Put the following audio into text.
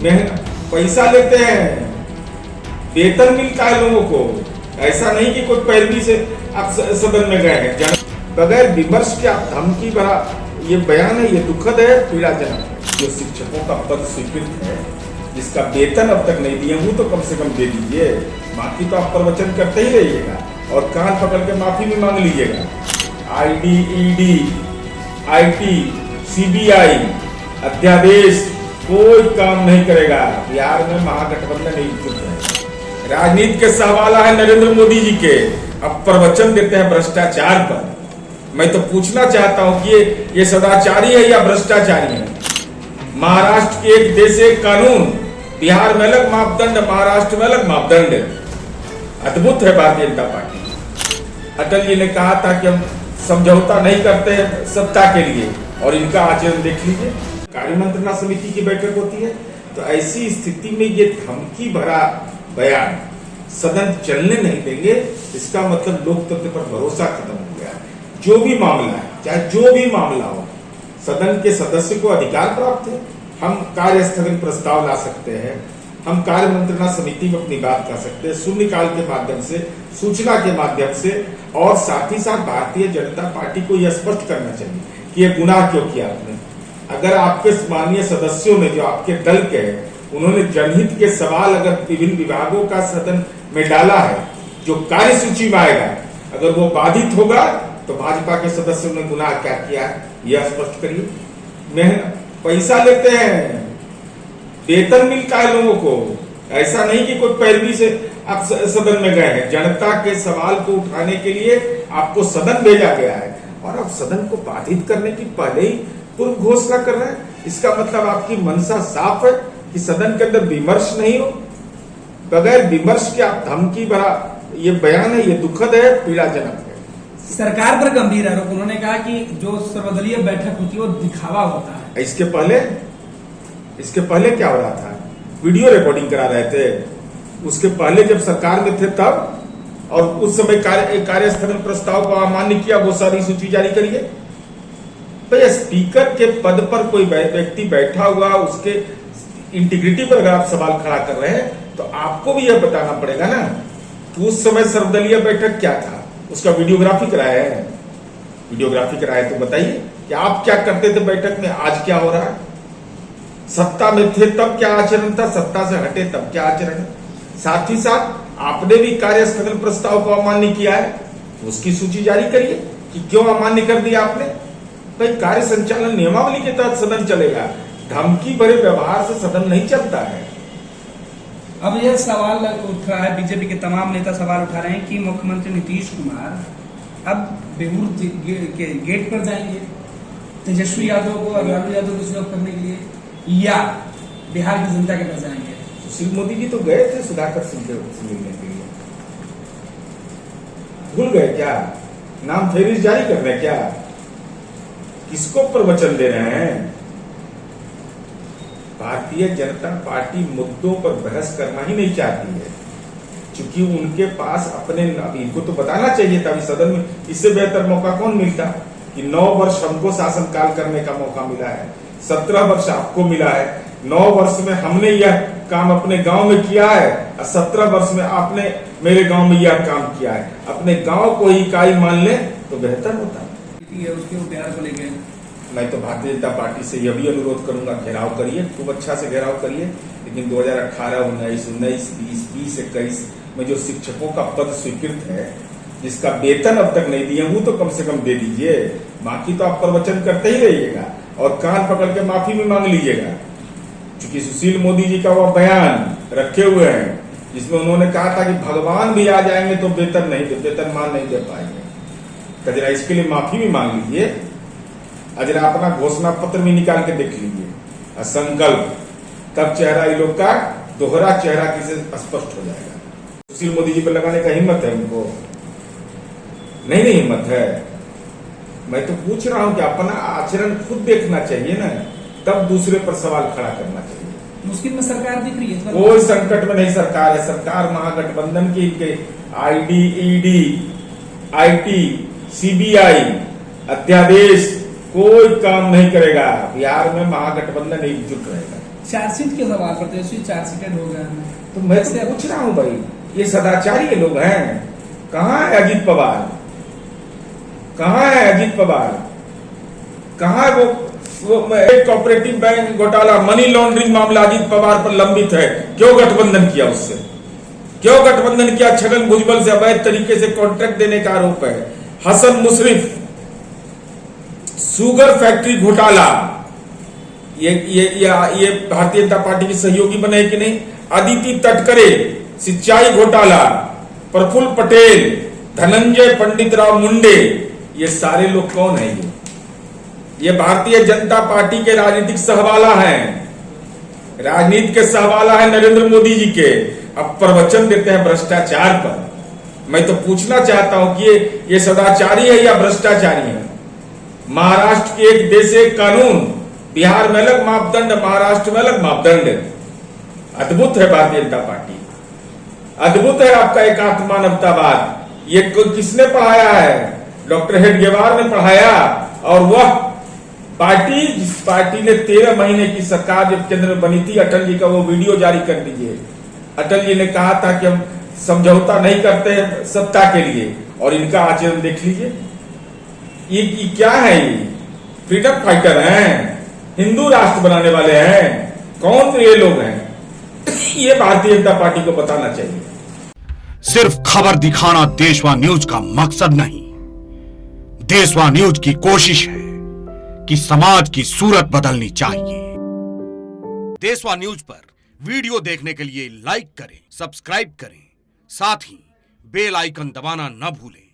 पैसा लेते हैं, वेतन मिलता है लोगों को। ऐसा नहीं कि कोई पैरवी से आप सदन में गए हैं। बगैर विमर्श के आप धमकी भरा ये बयान है, ये दुखद है, पीड़ाजनक है। जो शिक्षकों का पद स्वीकृत है, जिसका वेतन अब तक नहीं दिए वो तो कम से कम दे दीजिए। बाकी तो आप प्रवचन करते ही रहिएगा और कान पकड़ के माफी भी मांग लीजिएगा। ID, ED, IT, CBI अध्यादेश कोई काम नहीं करेगा। बिहार में महागठबंधन एकजुट है। राजनीति के सवाल है नरेंद्र मोदी जी के, अब प्रवचन देते हैं भ्रष्टाचार पर। मैं तो पूछना चाहता हूं कि ये सदाचारी है या भ्रष्टाचारी है? महाराष्ट्र के एक देश एक कानून, बिहार में अलग मापदंड, महाराष्ट्र में अलग मापदंड। अद्भुत है भारतीय जनता पार्टी। अटल जी ने कहा था कि हम समझौता नहीं करते सत्ता के लिए, और इनका आचरण देख लीजिए। कार्य मंत्रणा समिति की बैठक होती है तो ऐसी स्थिति में ये धमकी भरा बयान, सदन चलने नहीं देंगे, इसका मतलब लोकतंत्र पर भरोसा खत्म हो गया। जो भी मामला है, चाहे जो भी मामला हो, सदन के सदस्य को अधिकार प्राप्त है। हम कार्य स्थगन प्रस्ताव ला सकते हैं, हम कार्य मंत्रणा समिति में अपनी बात कर सकते हैं, शून्यकाल के माध्यम से, सूचना के माध्यम से, और साथ ही साथ भारतीय जनता पार्टी को यह स्पष्ट करना चाहिए कि यह गुनाह क्यों किया आपने। अगर आपके माननीय सदस्यों ने, जो आपके दल के हैं, उन्होंने जनहित के सवाल अगर विभिन्न विभागों का सदन में डाला है, जो कार्य सूची में आएगा, अगर वो बाधित होगा तो भाजपा के सदस्यों ने गुनाह क्या किया है, यह स्पष्ट करिए। पैसा लेते हैं, वेतन मिलता है लोगों को। ऐसा नहीं कि कोई पैरवी से आप सदन में गए हैं। जनता के सवाल को उठाने के लिए आपको सदन भेजा गया है, और आप सदन को बाधित करने की पहले ही पूर्व घोषणा कर रहे हैं। इसका मतलब आपकी मंशा साफ है कि सदन के अंदर विमर्श नहीं हो। बगैर विमर्श के आप धमकी भरा ये बयान है, ये दुखद है, पीड़ाजनक है। सरकार पर गंभीर आरोप। उन्होंने कहा कि जो सर्वदलीय बैठक होती है वो दिखावा होता है। इसके पहले क्या हो रहा था? वीडियो रिकॉर्डिंग करा रहे थे। उसके पहले जब सरकार में थे तब, और उस समय कार्य स्थगन प्रस्ताव को अमान्य किया, वो सारी सूची जारी करिए। तो स्पीकर के पद पर कोई व्यक्ति बैठा हुआ, उसके इंटीग्रिटी पर अगर आप सवाल खड़ा कर रहे हैं तो आपको भी यह बताना पड़ेगा ना कि उस समय सर्वदलीय बैठक क्या था। उसका वीडियोग्राफी कराया है। वीडियोग्राफी कराया तो बताइए कि आप क्या करते थे बैठक में, आज क्या हो रहा है। सत्ता में थे तब क्या आचरण था, सत्ता से हटे तब क्या आचरण है। साथ ही साथ आपने भी कार्य स्थगन प्रस्ताव को अमान्य किया है, उसकी सूची जारी करिए कि क्यों अमान्य कर दिया आपने। भाई, कार्य संचालन नियमावली के तहत सदन चलेगा, धमकी भरे व्यवहार से सदन नहीं चलता है। अब यह सवाल उठ रहा है, बीजेपी के तमाम नेता सवाल उठा रहे हैं कि मुख्यमंत्री नीतीश कुमार अब बेहूर के गेट पर जाएंगे तेजस्वी यादव को और लालू यादव को चुनाव करने के लिए, या बिहार की जनता के पास जाएंगे। सुशील मोदी जी तो गए थे सुधाकर सिंह से मिलने के लिए, भूल गए क्या? नाम फेरिस जारी कर रहे हैं क्या? किसको प्रवचन दे रहे हैं? भारतीय जनता पार्टी मुद्दों पर बहस करना ही नहीं चाहती है, क्योंकि उनके पास अपने, इनको तो बताना चाहिए था सदन में। इससे बेहतर मौका कौन मिलता कि 9 वर्ष हमको शासनकाल करने का मौका मिला है, 17 वर्ष आपको मिला है। 9 वर्ष में हमने यह काम अपने गांव में किया है, और 17 वर्ष में आपने मेरे गांव में यह काम किया है। अपने गांव को ही इकाई मान ले तो बेहतर होता है। उसके बिहार को लेकर मैं तो भारतीय जनता पार्टी से यह भी अनुरोध करूंगा, घेराव करिए, खूब अच्छा से घेराव करिए, लेकिन 2018, 19, 20, 21 में जो शिक्षकों का पद स्वीकृत है, जिसका वेतन अब तक नहीं दिए वो तो कम से कम दे दीजिए। बाकी तो आप प्रवचन करते ही रहिएगा और कान पकड़ के माफी भी मांग लीजिएगा। क्योंकि सुशील मोदी जी का वह बयान रखे हुए हैं जिसमें उन्होंने कहा था कि भगवान भी आ जाएंगे तो वेतनमान नहीं दे पाएंगे। तो जरा इसके लिए माफी भी मांग लीजिए, जरा अपना घोषणा पत्र भी निकाल के देख लीजिए। संकल्प, तब चेहरा इन लोग का दोहरा चेहरा किसे स्पष्ट हो जाएगा। सुशील मोदी जी पर लगाने का हिम्मत है उनको? नहीं हिम्मत है। मैं तो पूछ रहा हूं कि अपना आचरण खुद देखना चाहिए ना, तब दूसरे पर सवाल खड़ा करना चाहिए। मुश्किल में सरकार दिख रही है? कोई संकट में नहीं सरकार है। सरकार महागठबंधन की ID, ED, IT, CBI अध्यादेश कोई काम नहीं करेगा। बिहार में महागठबंधन एकजुट रहेगा। चार्जशीट के सवाल पर तेजस्वी चार्जशीटेड हो गया है। तो मैं तो पूछ रहा हूँ भाई, ये सदाचारी लोग हैं। कहाँ है अजीत पवार? कहाँ है अजीत पवार? कहाँ है वो कोऑपरेटिव बैंक घोटाला, मनी लॉन्ड्रिंग मामला अजीत पवार पर लंबित है। क्यों गठबंधन किया उससे? क्यों गठबंधन किया? छगन भुजबल से अवैध तरीके से कॉन्ट्रैक्ट देने का आरोप है। हसन मुशर्रफ, शुगर फैक्ट्री घोटाला, ये भारतीय जनता पार्टी की सहयोगी बने कि नहीं? अदिति तटकरे, सिंचाई घोटाला, प्रफुल्ल पटेल, धनंजय पंडित राव मुंडे, ये सारे लोग कौन है? ये भारतीय जनता पार्टी के राजनीतिक सहवाला हैं। राजनीति के सहवाला है नरेंद्र मोदी जी के। अब प्रवचन देते हैं भ्रष्टाचार पर। मैं तो पूछना चाहता हूं कि ये सदाचारी है या भ्रष्टाचारी है? महाराष्ट्र के एक देश एक कानून, बिहार में अलग मापदंड, महाराष्ट्र में अलग मापदंड। अद्भुत है भारतीय जनता पार्टी, अद्भुत है आपका एकात्म मानवतावाद। ये किसने पढ़ाया है? डॉक्टर हेडगेवार ने पढ़ाया। और वह पार्टी, जिस पार्टी ने 13 महीने की सरकार जब केंद्र में बनी थी, अटल जी का वो वीडियो जारी कर दीजिए। अटल जी ने कहा था कि हम समझौता नहीं करते सत्ता के लिए, और इनका आचरण देख लीजिए। ये क्या है? ये फ्रीडम फाइटर हैं, हिंदू राष्ट्र बनाने वाले हैं। कौन ये लोग हैं? ये भारतीय जनता पार्टी को बताना चाहिए। सिर्फ खबर दिखाना देशवा न्यूज का मकसद नहीं। देशवा न्यूज की कोशिश है कि समाज की सूरत बदलनी चाहिए। देशवा न्यूज पर वीडियो देखने के लिए लाइक करें, सब्सक्राइब करें, साथ ही बेल आइकन दबाना न भूलें।